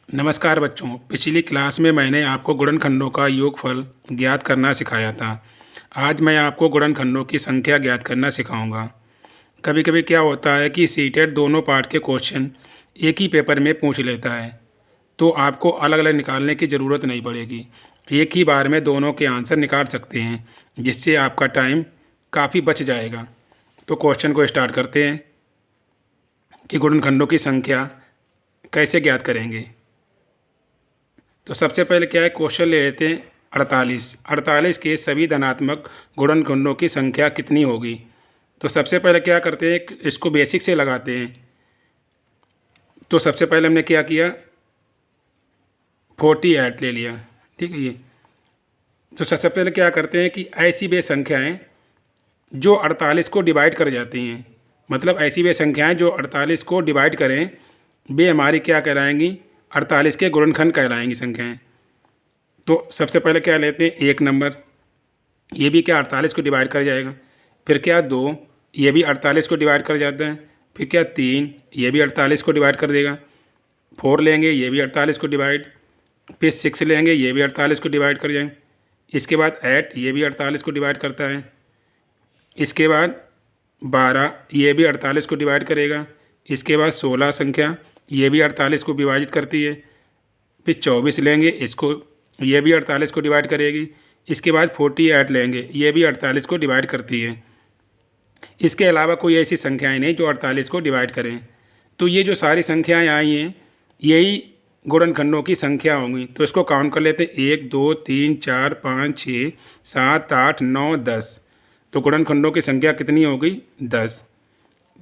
नमस्कार बच्चों। पिछली क्लास में मैंने आपको गुणनखंडों का योगफल ज्ञात करना सिखाया था। आज मैं आपको गुणनखंडों की संख्या ज्ञात करना सिखाऊंगा। कभी कभी क्या होता है कि सीटेट दोनों पार्ट के क्वेश्चन एक ही पेपर में पूछ लेता है, तो आपको अलग अलग निकालने की ज़रूरत नहीं पड़ेगी। एक ही बार में दोनों के आंसर निकाल सकते हैं, जिससे आपका टाइम काफ़ी बच जाएगा। तो क्वेश्चन को स्टार्ट करते हैं कि गुणनखंडों की संख्या कैसे ज्ञात करेंगे। तो सबसे पहले क्या है, क्वेश्चन ले लेते हैं 48 के सभी धनात्मक गुणनखंडों की संख्या कितनी होगी। तो सबसे पहले क्या करते हैं, इसको बेसिक से लगाते हैं। तो सबसे पहले हमने क्या किया, 48 ले लिया। ठीक है। ये तो सबसे पहले क्या करते हैं कि ऐसी वे संख्याएं जो 48 को डिवाइड कर जाती हैं, मतलब ऐसी वे संख्याएं जो 48 को डिवाइड करें, वे हमारी क्या कहलाएंगी, 48 के गुणनखंड कहलाएंगी संख्याएं। तो सबसे पहले क्या लेते हैं, एक नंबर, ये भी क्या 48 को डिवाइड कर जाएगा। फिर क्या 2, ये भी 48 को डिवाइड कर जाता है। फिर क्या 3, ये भी 48 को डिवाइड कर देगा। 4 लेंगे, ये भी 48 को डिवाइड। फिर 6 लेंगे, ये भी 48 को डिवाइड कर जाएंगे। इसके बाद 8, ये भी 48 को डिवाइड करता है। इसके बाद 12, ये भी 48 को डिवाइड करेगा। इसके बाद 16 संख्या, ये भी 48 को विभाजित करती है। फिर 24 लेंगे, इसको ये भी 48 को डिवाइड करेगी। इसके बाद 48 लेंगे, ये भी 48 को डिवाइड करती है। इसके अलावा कोई ऐसी संख्याएं नहीं जो 48 को डिवाइड करें। तो ये जो सारी संख्याएं आई हैं, यही गुणनखंडों की संख्या होंगी। तो इसको काउंट कर लेते हैं, 1 2 3 4 5 6 7 8 9 10। तो गुणनखंडों की संख्या कितनी हो गई, 10।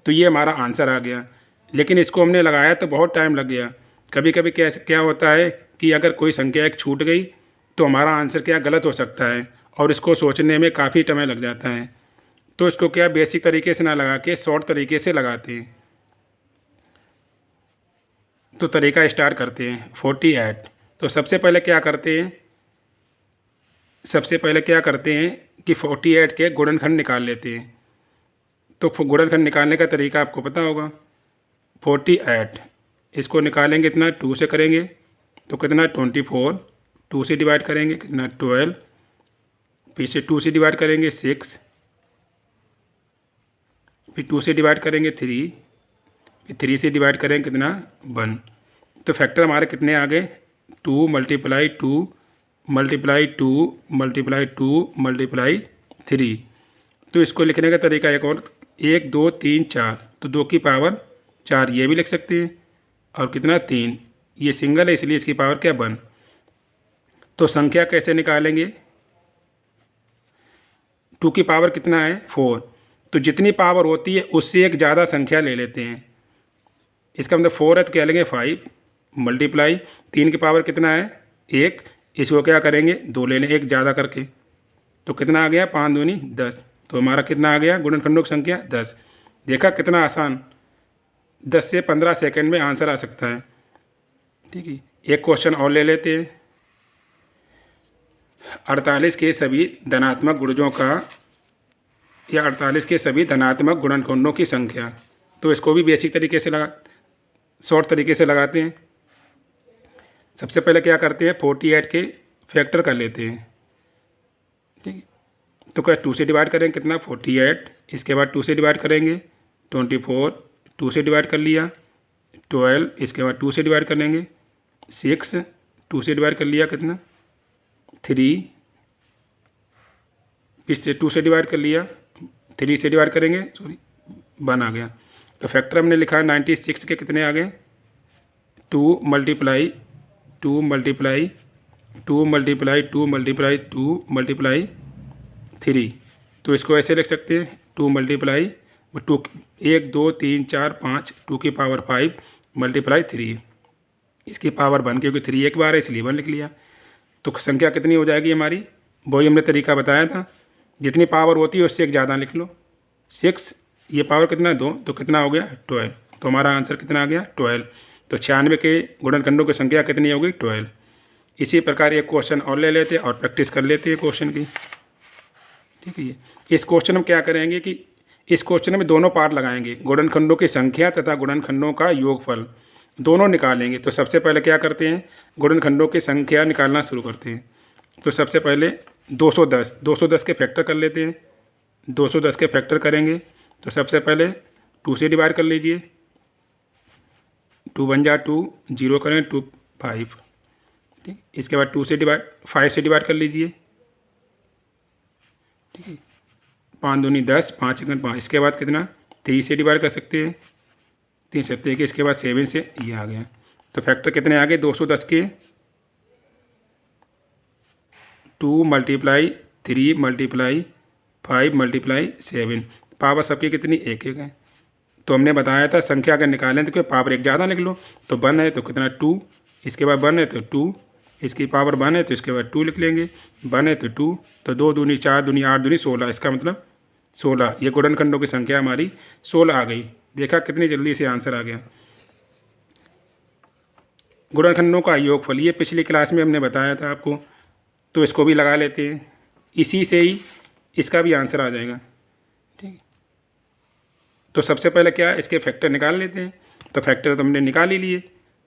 तो ये हमारा आंसर आ गया। लेकिन इसको हमने लगाया तो बहुत टाइम लग गया। कभी कभी क्या होता है कि अगर कोई संख्या एक छूट गई तो हमारा आंसर क्या गलत हो सकता है, और इसको सोचने में काफ़ी समय लग जाता है। तो इसको क्या बेसिक तरीके से ना लगा के शॉर्ट तरीके से लगाते हैं। तो तरीका स्टार्ट करते हैं। 48। तो सबसे पहले क्या करते हैं, कि 48 के गुणनखंड निकाल लेते हैं। तो गुणनखंड निकालने का तरीका आपको पता होगा। 48 इसको निकालेंगे इतना, 2 से करेंगे तो कितना 24, 2 से डिवाइड करेंगे कितना 12, फिर से 2 से डिवाइड करेंगे 6, फिर 2 से डिवाइड करेंगे 3, फिर 3 से डिवाइड करेंगे कितना 1। तो फैक्टर हमारे कितने आ गए, 2 मल्टीप्लाई 2 मल्टीप्लाई 2 मल्टीप्लाई 2 मल्टीप्लाई 3। तो इसको लिखने का तरीका एक और, 1 2 3 4, तो 2 की पावर 4 ये भी लिख सकते हैं, और कितना 3, ये सिंगल है इसलिए इसकी पावर क्या 1। तो संख्या कैसे निकालेंगे, 2 की पावर कितना है 4, तो जितनी पावर होती है उससे एक ज़्यादा संख्या ले लेते हैं। इसका मतलब 4 है तो क्या लेंगे 5 मल्टीप्लाई 3 की पावर कितना है 1, इसको क्या करेंगे 2 ले लें एक ज़्यादा करके। तो कितना आ गया 5 दूनी 10। तो हमारा कितना आ गया गुणनखंडों की संख्या 10। देखा कितना आसान, 10 से 15 सेकंड में आंसर आ सकता है। ठीक है। एक क्वेश्चन और ले लेते हैं। 48 के सभी धनात्मक गुणजों का, या 48 के सभी धनात्मक गुणनखंडों की संख्या। तो इसको भी बेसिक तरीके से शॉर्ट तरीके से लगाते हैं। सबसे पहले क्या करते हैं, 48 के फैक्टर कर लेते हैं। ठीक है। तो क्या 2 से डिवाइड करेंगे कितना 48, इसके बाद 2 से डिवाइड करेंगे 24, 2 से डिवाइड कर लिया 12, इसके बाद 2 से डिवाइड करेंगे 6, 2 से डिवाइड कर लिया कितना 3, इससे 2 से डिवाइड कर लिया, 3 से डिवाइड करेंगे 1 आ गया। तो फैक्टर हमने लिखा है 96 के कितने आ गए, 2 multiply 2 multiply 2 multiply 2 multiply 2 multiply 3। तो इसको ऐसे लिख सकते हैं 2 मल्टीप्लाई 2, 1 2 3 4 5, 2 की पावर 5 मल्टीप्लाई 3, इसकी पावर 1, क्योंकि 3 एक बार है इसलिए 1 लिख लिया। तो संख्या कितनी हो जाएगी हमारी, वही हमने तरीका बताया था, जितनी पावर होती है उससे एक ज़्यादा लिख लो। 6, ये पावर कितना 2, तो कितना हो गया 12। तो हमारा आंसर कितना आ गया 12। तो 96 के गुणनखंडों की संख्या कितनी होगी 12। इसी प्रकार एक क्वेश्चन और ले लेते हैं और प्रैक्टिस कर लेते हैं क्वेश्चन की। ठीक है। इस क्वेश्चन में क्या करेंगे कि इस क्वेश्चन में दोनों पार्ट लगाएंगे, गुणनखंडों की संख्या तथा गुणनखंडों का योगफल। दोनों निकालेंगे। तो सबसे पहले क्या करते हैं, गुणनखंडों की संख्या निकालना शुरू करते हैं। तो सबसे पहले 210 के फैक्टर कर लेते हैं। 210 के फैक्टर करेंगे तो सबसे पहले 2 से डिवाइड कर लीजिए। 2 1 जा 2, 0 करें 2 5, ठीक। इसके बाद 5 से डिवाइड कर लीजिए, ठीक है। 5 दूनी 10, 5 1 5। इसके बाद कितना 3 से डिवाइड कर सकते हैं, 3 7 के। इसके बाद 7 से ये आ गया। तो फैक्टर कितने आ गए 210 के, 2 × 3 × 5 × 7। पावर सबकी कितनी 1 1 है। तो हमने बताया था संख्या अगर निकालें तो कोई पावर 1 ज़्यादा लिख लो। तो 1 है तो कितना 2, इसके बाद 1 है तो 2, इसकी पावर 1 है तो इसके बाद 2 लिख लेंगे। 1 है तो 2, तो 2 दूनी 4 दूनी 8 दूनी 16। इसका मतलब 16। ये गुणनखंडों की संख्या हमारी 16 आ गई। देखा कितनी जल्दी से आंसर आ गया। गुणनखंडों का योगफल ये पिछली क्लास में हमने बताया था आपको, तो इसको भी लगा लेते हैं। इसी से ही इसका भी आंसर आ जाएगा, ठीक। तो सबसे पहले क्या है, इसके फैक्टर निकाल लेते हैं। तो फैक्टर तो हमने निकाल ही लिए।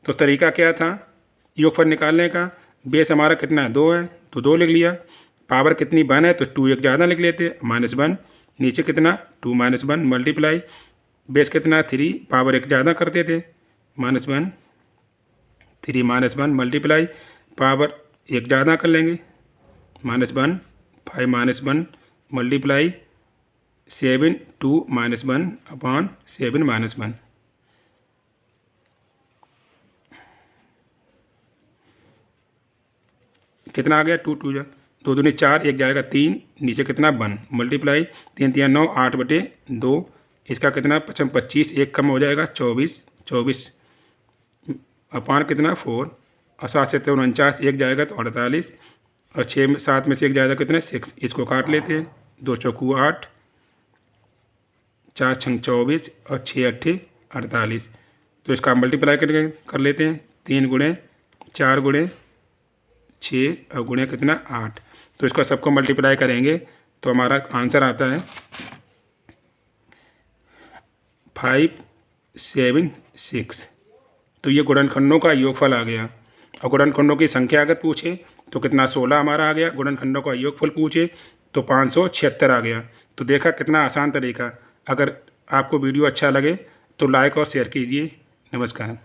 तो तरीका क्या था योगफल निकालने का, बेस हमारा कितना है 2 है तो 2 लिख लिया। पावर कितनी 1 है तो 2 एक ज़्यादा लिख लेते, -1। नीचे कितना 2 - 1 मल्टीप्लाई, बेस कितना 3, पावर 1 ज़्यादा करते थे, -1 3 - 1 मल्टीप्लाई, पावर 1 ज़्यादा कर लेंगे, -1 5 - 1 मल्टीप्लाई 7 2 - 1 अपॉन 7 - 1। कितना आ गया 2 2 जा 2 दूनी 4, 1 जाएगा 3, नीचे कितना 1 मल्टीप्लाई 3 3 9 8/2। इसका कितना 55 25, 1 कम हो जाएगा 24 अपॉन कितना 4, और 7 से 49, 1 जाएगा तो 48, और 6 7 में से 1 जाएगा कितना 6। इसको काट लेते हैं, 2 चौकू 8, 4 छंग 24 और 6 अट्ठे 48। तो इसका मल्टीप्लाई कर लेते हैं, 3 गुणे 4 गुणे 6 और गुणे कितना 8। तो इसका सबको मल्टीप्लाई करेंगे तो हमारा आंसर आता है 5 7 6। तो ये गुणनखंडों का योगफल आ गया। और गुणनखंडों की संख्या अगर पूछे तो कितना 16 हमारा आ गया। गुणनखंडों का योगफल पूछे तो 576 आ गया। तो देखा कितना आसान तरीका। अगर आपको वीडियो अच्छा लगे तो लाइक और शेयर कीजिए। नमस्कार।